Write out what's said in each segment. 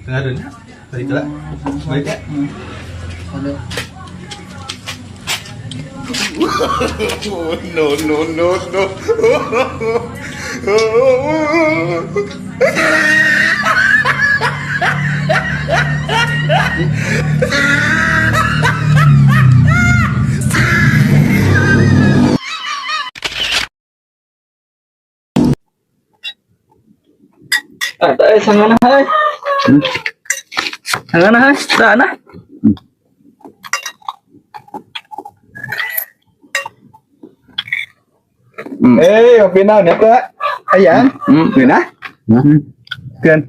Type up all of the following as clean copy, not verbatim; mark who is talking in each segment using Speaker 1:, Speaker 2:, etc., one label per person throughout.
Speaker 1: Tengah dunia, tadi kelak, baik ya. No no no no.
Speaker 2: Tak sangat hai. Sangat hai, dah nah.
Speaker 1: Kopi nào nè cơ? Ayan. Người nè. Kian.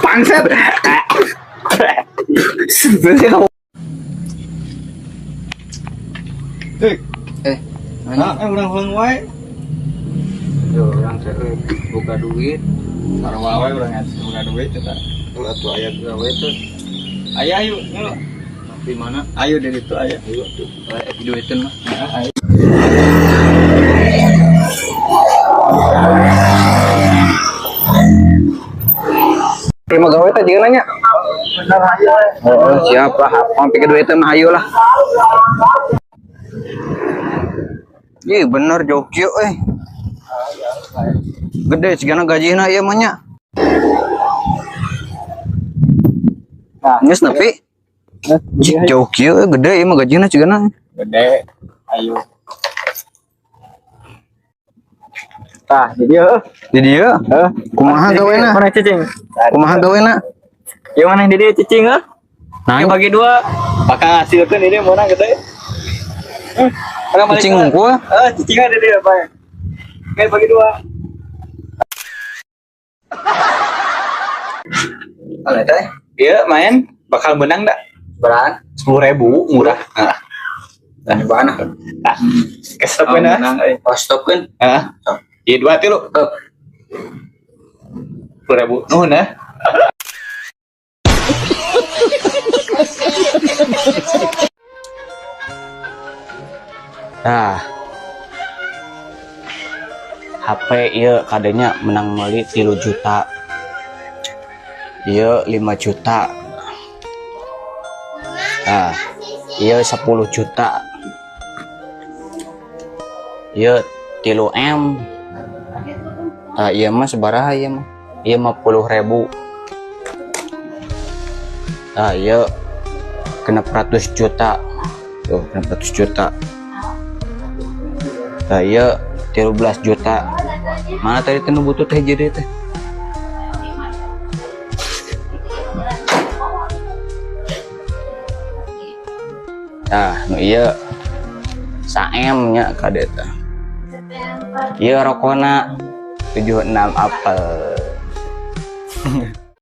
Speaker 1: Pangset. Orang hung wae.
Speaker 2: Yo, orang saya buka duit.
Speaker 1: Sarwa wae urang buka duit eta.
Speaker 2: Ulah tuh ayah gawe tuh. Ayah yuk, yuk. Di mana?
Speaker 1: Ayo dari itu ayo.
Speaker 2: Ayo tuh. Duitin mah.
Speaker 1: Ayo.
Speaker 2: Terima gawe teh jeung nanya. Oh, siap lah. Sampai ke duitin mah ayo lah. Ih, bener Jogja Gede segana gajina ieu mah nya. Nah, geus nepi. Jogja gede ieu mah gajina cigana.
Speaker 1: Gede. Ayo.
Speaker 2: Tah, di dieu. Kumaha gawena? Mana cicing? Kumaha gawena? Yang mana di dieu cicing Nah, bagi dua. Bakal ngasilkeun ini mana gede. Cicing unggul? Cicing ada di apa ya? Kayak bagi dua. Kalau teh, iya main bakal menang dak? Berang 10.000 murah. Nah, mana? Nah, ke stopkeun nah. Oh, stopkeun. Heeh. Ieu 2 tilu. 10.000. Nuhun nah. Nah, HP iya kadenya menang meuli 3 juta. Iya 5 juta. Nah, iya 10 juta. Iya 3M. Nah, iya mah sabaraha ieu mah? Iya 50.000. Nah, iya genep 100 juta. Tuh, genep 100 juta. Nah, iya 13 juta. Mana tadi teh nu butuh teh jadi teh? Nah, nu iya saem nya kade teh. Iya rokona 76 apel.